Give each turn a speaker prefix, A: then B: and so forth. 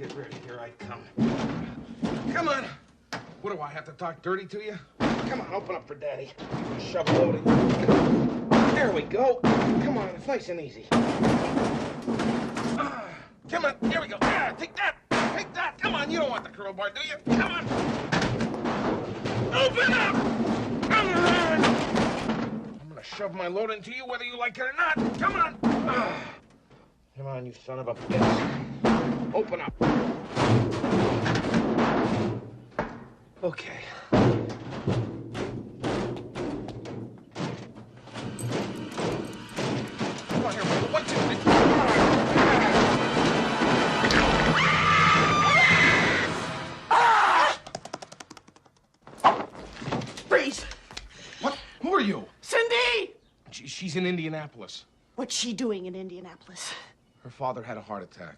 A: Get ready, here I come. Come on. What do I have to talk dirty to you? Come on, open up for Daddy. Shove a load in. There we go. Come on, it's nice and easy. Come on, here we go. Take that. Take that. Come on, you don't want the crowbar, do you? Come on. Open up. I'm gonna shove my load into you whether you like it or not. Come on. Come on, you son of a bitch. Open up. Okay. Come on here, Michael. 1, 2, 3.
B: Freeze!
A: What? Who are you?
B: Cindy!
A: She's in Indianapolis.
B: What's she doing in Indianapolis?
A: Her father had a heart attack.